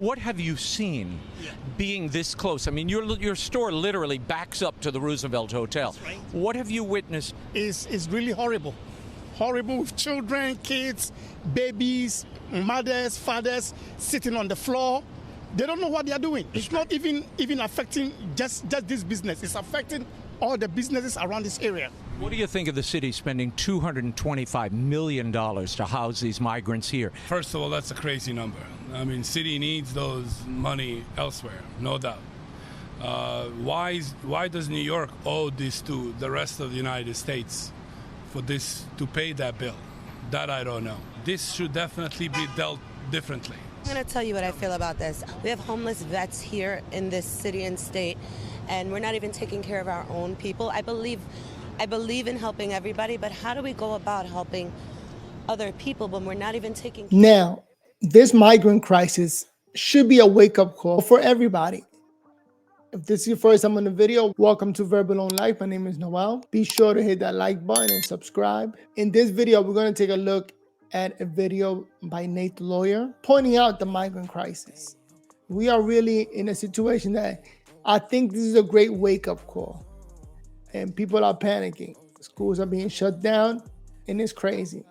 What have you seen being this close? I mean, your store literally backs up to the Roosevelt Hotel. That's right. What have you witnessed? It's really horrible. Horrible with children, kids, babies, mothers, fathers sitting on the floor. They don't know what they are doing. It's not even affecting just this business. It's affecting all the businesses around this area. What do you think of the city spending $225 million to house these migrants here? First of all, that's a crazy number. I mean, city needs those money elsewhere, no doubt. Why does New York owe this to the rest of the United States for this to pay that bill? That I don't know. This should definitely be dealt differently. I'm going to tell you what I feel about this. We have homeless vets here in this city and state, and we're not even taking care of our own people. I believe in helping everybody, but how do we go about helping other people when we're not even taking care? Now, this migrant crisis should be a wake-up call for everybody. If this is your first time on the video, welcome to Verbal on Life. My name is Noel. Be sure to hit that like button and subscribe. In this video, we're going to take a look at a video by Nate the lawyer pointing out the migrant crisis. We are really in a situation that I think this is a great wake-up call. And people are panicking. Schools are being shut down, and it's crazy.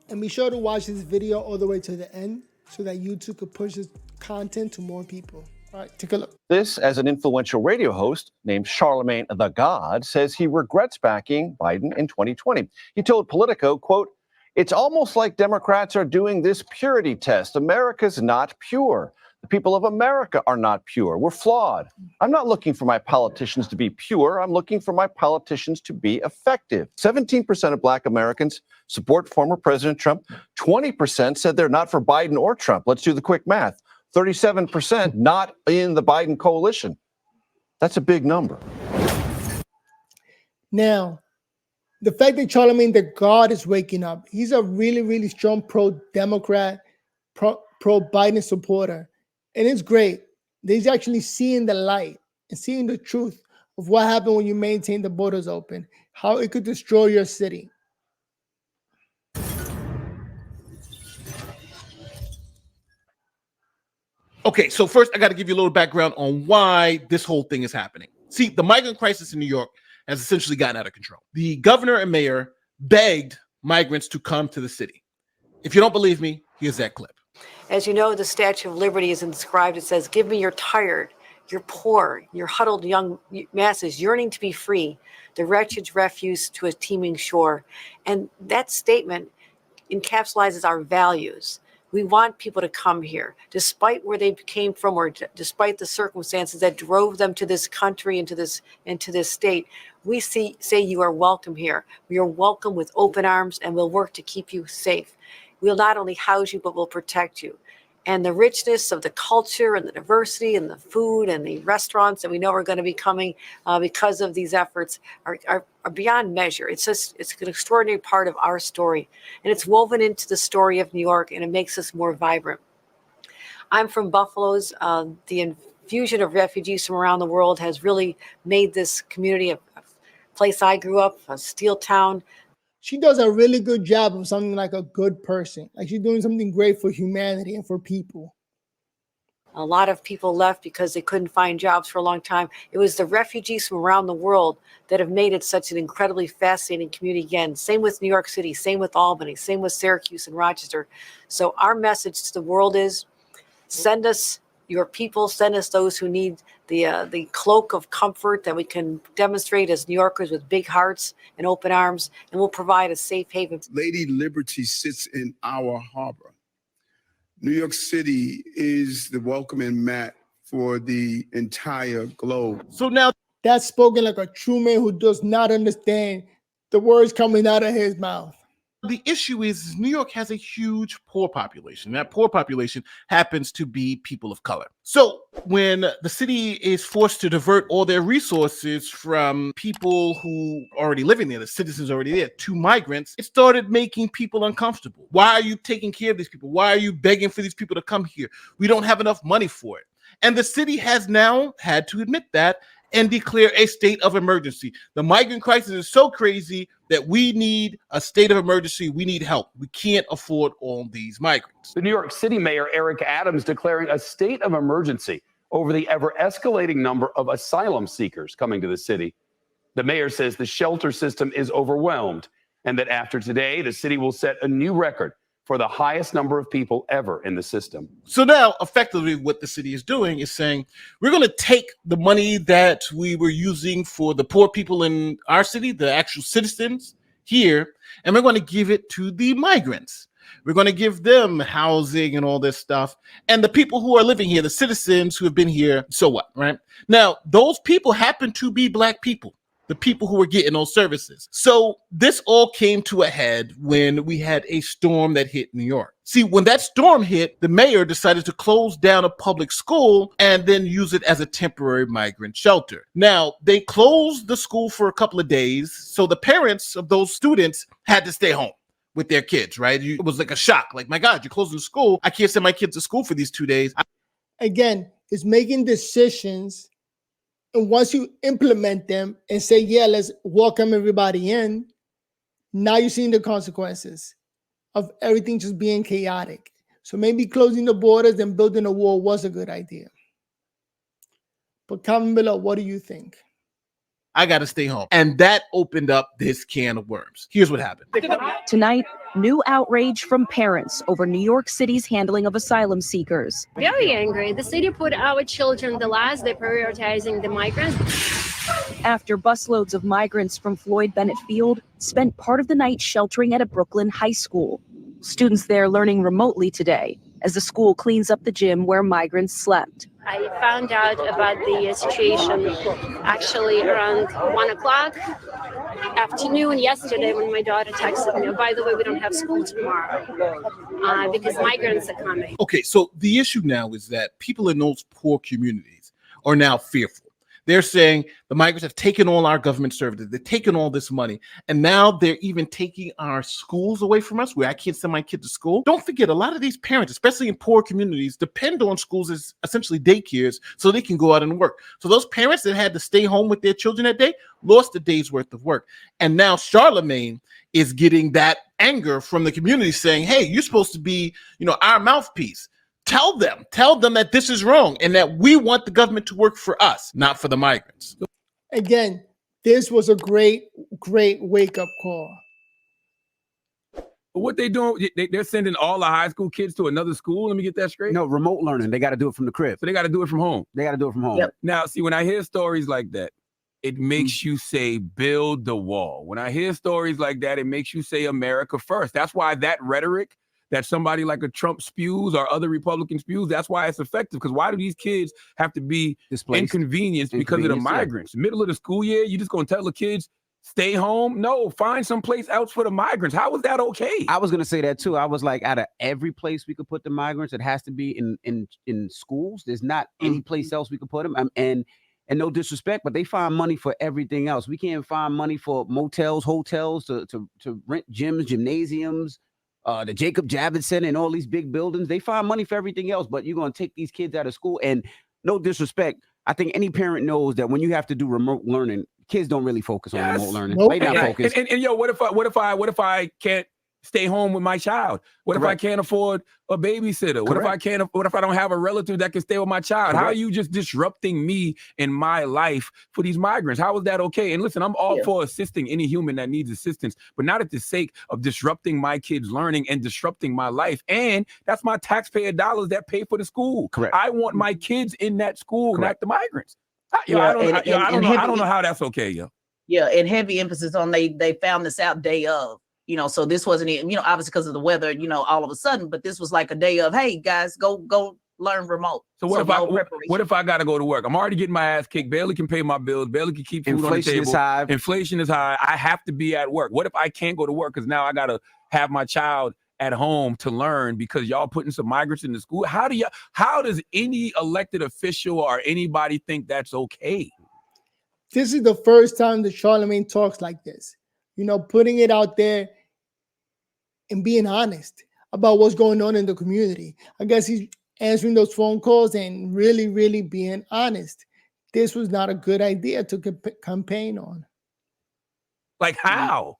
And be sure to watch this video all the way to the end so that YouTube could push this content to more people. All right, take a look. This, as an influential radio host named Charlemagne the God, says he regrets backing Biden in 2020. He told Politico, quote, "It's almost like Democrats are doing this purity test. America's not pure. The people of America are not pure. We're flawed. I'm not looking for my politicians to be pure. I'm looking for my politicians to be effective." 17% of Black Americans support former President Trump. 20% said they're not for Biden or Trump. Let's do the quick math. 37% not in the Biden coalition. That's a big number. Now, the fact that Charlemagne the God is waking up, he's a really, really strong pro-Democrat, pro-Biden supporter. And it's great that he's actually seeing the light and seeing the truth of what happened when you maintain the borders open, how it could destroy your city. Okay, so first I got to give you a little background on why this whole thing is happening. See, the migrant crisis in New York has essentially gotten out of control. The governor and mayor begged migrants to come to the city. If you don't believe me, here's that clip. As you know, the Statue of Liberty is inscribed. It says, "Give me your tired, your poor, your huddled young masses yearning to be free, the wretched refuse to a teeming shore." And that statement encapsulates our values. We want people to come here, despite where they came from or despite the circumstances that drove them to this country and to this state. We say you are welcome here. We are welcome with open arms, and we'll work to keep you safe. We'll not only house you, but we'll protect you. And the richness of the culture and the diversity and the food and the restaurants that we know are going to be coming because of these efforts are beyond measure. It's an extraordinary part of our story. And it's woven into the story of New York, and it makes us more vibrant. I'm from Buffalo's. The infusion of refugees from around the world has really made this community a place I grew up, a steel town. She does a really good job of something like a good person. Like she's doing something great for humanity and for people. A lot of people left because they couldn't find jobs for a long time. It was the refugees from around the world that have made it such an incredibly fascinating community again. Same with New York City, same with Albany, same with Syracuse and Rochester. So our message to the world is, send us your people, send us those who need the cloak of comfort that we can demonstrate as New Yorkers with big hearts and open arms, and we'll provide a safe haven. Lady Liberty sits in our harbor. New York City is the welcoming mat for the entire globe. So now That's spoken like a true man who does not understand the words coming out of his mouth. the issue is New York has a huge poor population. That poor population happens to be people of color. So when the city is forced to divert all their resources from people who are already living there, the citizens already there, to migrants, it started making people uncomfortable. Why are you taking care of these people? Why are you begging for these people to come here? We don't have enough money for it. And the city has now had to admit that and declare a state of emergency. The migrant crisis is so crazy that we need a state of emergency. We need help. We can't afford all these migrants. The New York City Mayor Eric Adams declaring a state of emergency over the ever-escalating number of asylum seekers coming to the city. The mayor says the shelter system is overwhelmed and that after today, the city will set a new record for the highest number of people ever in the system. So now, effectively, what the city is doing is saying, we're going to take the money that we were using for the poor people in our city, the actual citizens here, and we're going to give it to the migrants. We're going to give them housing and all this stuff. And the people who are living here, the citizens who have been here, so what, right? Now, those people happen to be Black people, the people who were getting those services. So this all came to a head when we had a storm that hit New York. See, when that storm hit, the mayor decided to close down a public school and then use it as a temporary migrant shelter. Now, they closed the school for a couple of days, so the parents of those students had to stay home with their kids, right? It was like a shock. Like, my God, you're closing the school. I can't send my kids to school for these 2 days. Again, it's making decisions. And once you implement them and say, yeah, let's welcome everybody in, now you're seeing the consequences of everything just being chaotic. So maybe closing the borders and building a wall was a good idea. But comment below, what do you think? I got to stay home. And that opened up this can of worms. Here's what happened. Tonight, new outrage from parents over New York City's handling of asylum seekers. Very angry. The city put our children the last. They're prioritizing the migrants. After busloads of migrants from Floyd Bennett Field spent part of the night sheltering at a Brooklyn high school. Students there learning remotely today as the school cleans up the gym where migrants slept. I found out about the situation actually around 1 o'clock afternoon yesterday when my daughter texted me, oh, by the way, we don't have school tomorrow because migrants are coming. Okay, so the issue now is that people in those poor communities are now fearful. They're saying the migrants have taken all our government services. They're taking all this money. And now they're even taking our schools away from us where I can't send my kid to school. Don't forget, a lot of these parents, especially in poor communities, depend on schools as essentially daycares so they can go out and work. So those parents that had to stay home with their children that day lost a day's worth of work. And now Charlemagne is getting that anger from the community saying, hey, you're supposed to be, our mouthpiece. Tell them that this is wrong and that we want the government to work for us, not for the migrants. Again, this was a great wake-up call. What they doing? They're sending all the high school kids to another school. Let me get that straight. No, remote learning. They got to do it from the crib. So they got to do it from home. They got to do it from home. Yep. Now, see, when I hear stories like that, it makes you say, build the wall. When I hear stories like that, it makes you say America first. That's why that rhetoric that somebody like a Trump spews or other Republicans spews, that's why it's effective. Because why do these kids have to be inconvenienced because of the migrants? Middle of the school year, you just going to tell the kids, stay home? No, find someplace else for the migrants. How is that okay? I was going to say that too. I was like, out of every place we could put the migrants, it has to be in schools. There's not any place else we could put them. And no disrespect, but they find money for everything else. We can't find money for motels, hotels, to rent gyms, gymnasiums, the Jacob Javits Center and all these big buildings. They find money for everything else, but you're going to take these kids out of school. And no disrespect, I think any parent knows that when you have to do remote learning, kids don't really focus on remote learning. Nope. They not focused. And yo, what if I can't stay home with my child? What if I can't afford a babysitter? What if I don't have a relative that can stay with my child? How are you just disrupting me in my life for these migrants? How is that okay? And listen, I'm all for assisting any human that needs assistance, but not at the sake of disrupting my kids' learning and disrupting my life. And that's my taxpayer dollars that pay for the school. Correct. I want my kids in that school, not the migrants. I don't know how that's okay, yo. Yeah, and heavy emphasis on they found this out day of. So this wasn't, obviously because of the weather, all of a sudden, but this was like a day of, hey guys, go learn remote. So what if I got to go to work? I'm already getting my ass kicked. Barely can pay my bills. Barely can keep food on the table. Inflation is high. I have to be at work. What if I can't go to work because now I got to have my child at home to learn because y'all putting some migrants in the school? How does any elected official or anybody think that's okay? This is the first time that Charlemagne talks like this. Putting it out there and being honest about what's going on in the community. I guess he's answering those phone calls and really, really being honest. This was not a good idea to campaign on. Like how?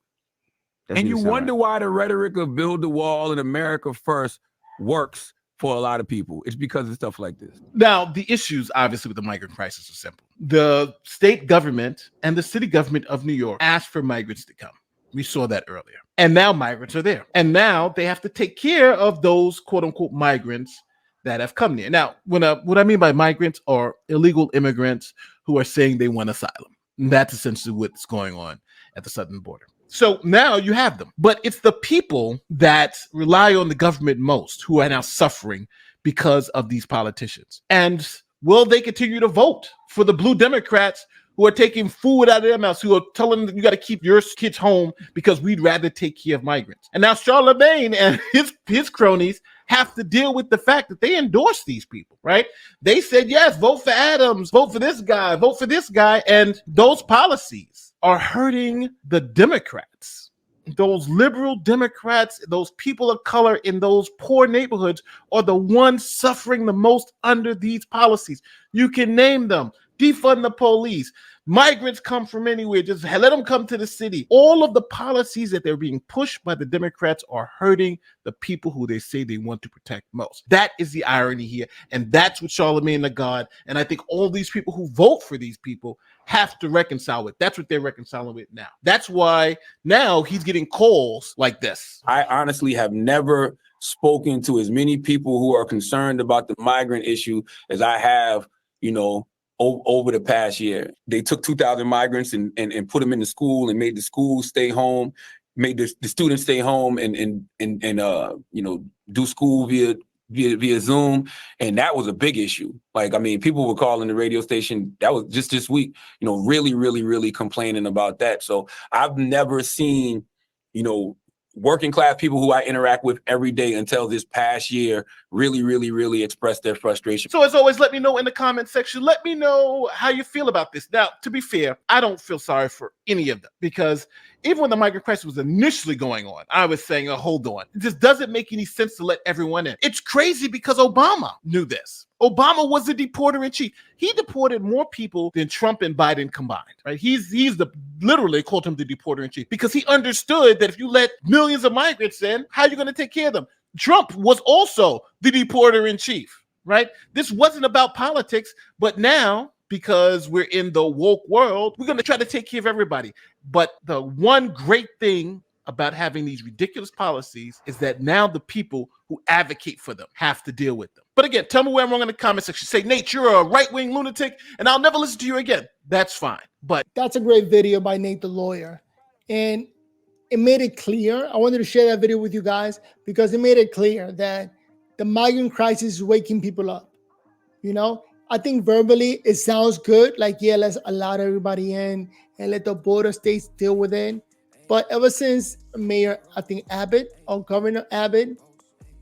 Doesn't And you even sound wonder right. why the rhetoric of build the wall and America first works for a lot of people. It's because of stuff like this. Now, the issues, obviously, with the migrant crisis are simple. The state government and the city government of New York asked for migrants to come. We saw that earlier. And now migrants are there. And now they have to take care of those quote unquote migrants that have come there. Now, what I mean by migrants are illegal immigrants who are saying they want asylum. And that's essentially what's going on at the southern border. So now you have them. But it's the people that rely on the government most who are now suffering because of these politicians. And will they continue to vote for the blue Democrats who are taking food out of their mouths, who are telling them you got to keep your kids home because we'd rather take care of migrants? And now Charlemagne and his cronies have to deal with the fact that they endorse these people, right? They said, yes, vote for Adams, vote for this guy, vote for this guy. And those policies are hurting the Democrats. Those liberal Democrats, those people of color in those poor neighborhoods are the ones suffering the most under these policies. You can name them. Defund the police. Migrants come from anywhere. Just let them come to the city. All of the policies that they're being pushed by the Democrats are hurting the people who they say they want to protect most. That is the irony here. And that's what Charlemagne the God, and I think all these people who vote for these people have to reconcile with. That's what they're reconciling with now. That's why now he's getting calls like this. I honestly have never spoken to as many people who are concerned about the migrant issue as I have, over the past year. They took 2,000 migrants and put them in the school and made the school stay home, made the students stay home and do school via Zoom. And that was a big issue. People were calling the radio station, that was just this week, really, really, really complaining about that. So I've never seen, working class people who I interact with every day until this past year really, really, really express their frustration. So as always, let me know in the comment section. Let me know how you feel about this. Now, to be fair, I don't feel sorry for any of them because even when the migrant crisis was initially going on, I was saying, hold on. It just doesn't make any sense to let everyone in. It's crazy because Obama knew this. Obama was the deporter in chief. He deported more people than Trump and Biden combined, right? He's literally called him the deporter in chief because he understood that if you let millions of migrants in, how are you going to take care of them? Trump was also the deporter in chief, right? This wasn't about politics, but now, because we're in the woke world, we're going to try to take care of everybody. But the one great thing about having these ridiculous policies is that now the people who advocate for them have to deal with them. But again, tell me where I'm wrong in the comment section. Say, Nate, you're a right-wing lunatic, and I'll never listen to you again. That's fine. But that's a great video by Nate the lawyer. And it made it clear. I wanted to share that video with you guys because it made it clear that the migrant crisis is waking people up. I think verbally it sounds good. Like, yeah, let's allow everybody in and let the border states deal with it. But ever since Mayor, I think Abbott or Governor Abbott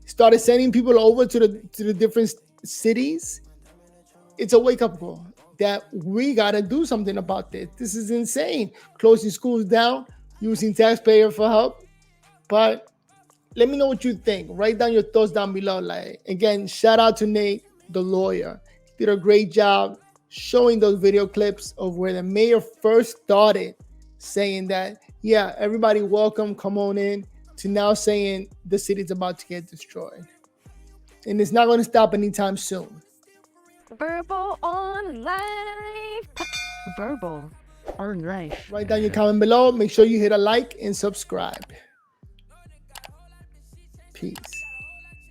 started sending people over to the different cities, it's a wake-up call that we got to do something about this. This is insane. Closing schools down, using taxpayer for help. But let me know what you think. Write down your thoughts down below. Again, shout out to Nate, the lawyer. Did a great job showing those video clips of where the mayor first started saying that, yeah, everybody welcome, come on in, to now saying the city's about to get destroyed. And it's not going to stop anytime soon. Verbal on life. Verbal on life. Write down your comment below. Make sure you hit a like and subscribe. Peace.